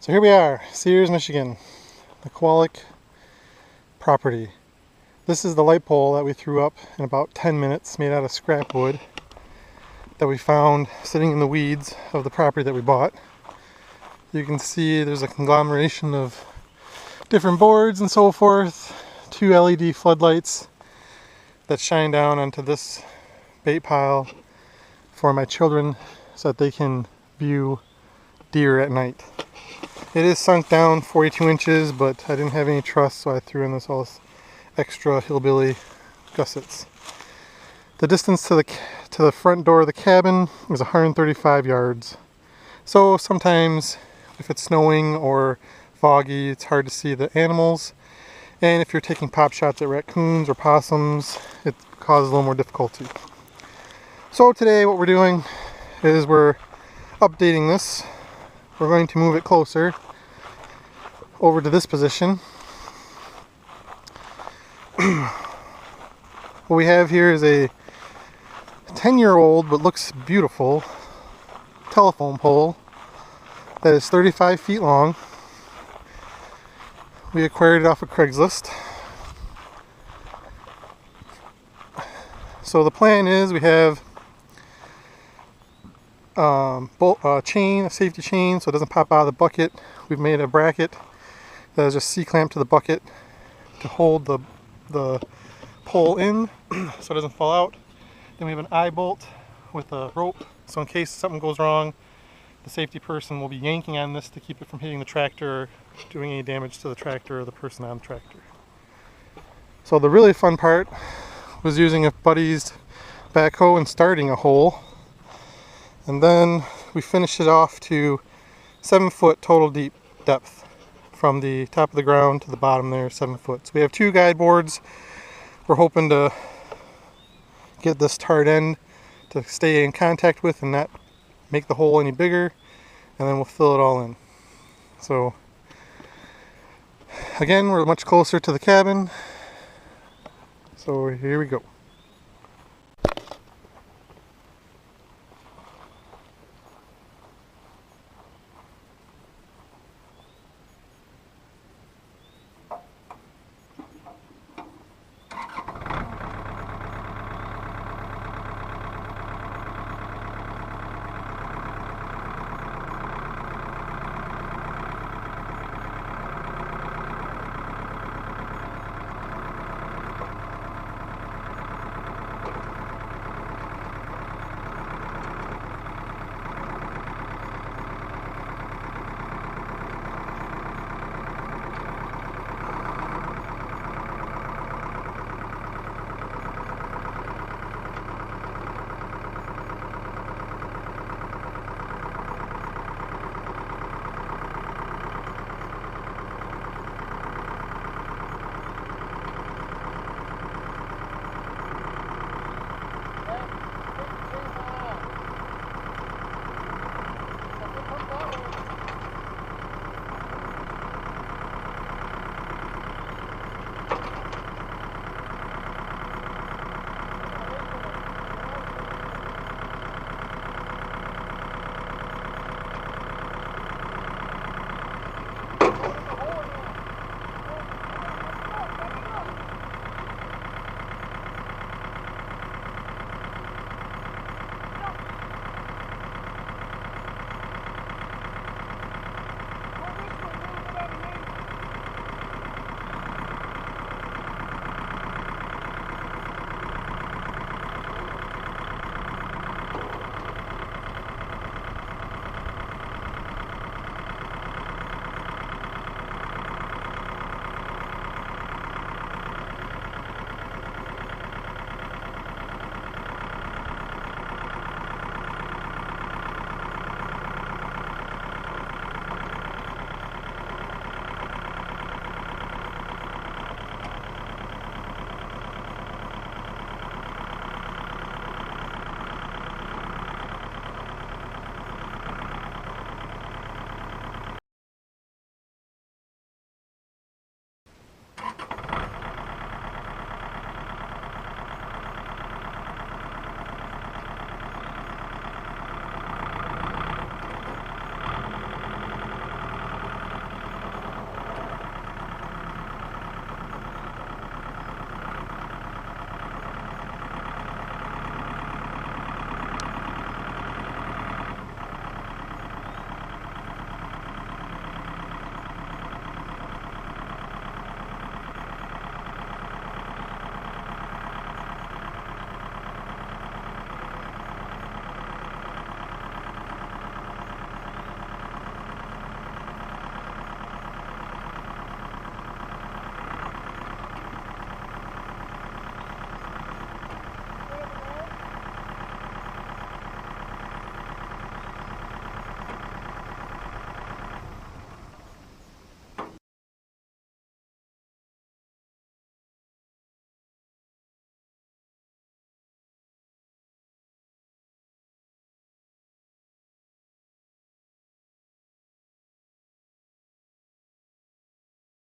So here we are, Sears, Michigan, the Kowalik property. This is the light pole that we threw up in about 10 minutes, made out of scrap wood that we found sitting in the weeds of the property that we bought. You can see there's a conglomeration of different boards and so forth, 2 LED floodlights that shine down onto this bait pile for my children so that they can view deer at night. It is sunk down 42 inches, but I didn't have any truss, so I threw in all this extra hillbilly gussets. The distance to the front door of the cabin is 135 yards. So sometimes if it's snowing or foggy, it's hard to see the animals. And if you're taking pop shots at raccoons or possums, it causes a little more difficulty. So today what we're doing is we're updating this. We're going to move it closer over to this position. What we have here is a 10-year-old but looks beautiful telephone pole that is 35 feet long. We acquired it off of Craigslist. So the plan is we have a safety chain so it doesn't pop out of the bucket. We've made a bracket that is just C-clamped to the bucket to hold the pole in so it doesn't fall out. Then we have an eye bolt with a rope, so in case something goes wrong, the safety person will be yanking on this to keep it from hitting the tractor or doing any damage to the tractor or the person on the tractor. So the really fun part was using a buddy's backhoe and starting a hole. And then we finished it off to 7 foot total deep depth from the top of the ground to the bottom there, 7 foot. So we have 2 guide boards. We're hoping to get this tarred end to stay in contact with and not make the hole any bigger, and then we'll fill it all in. So again, we're much closer to the cabin. So here we go.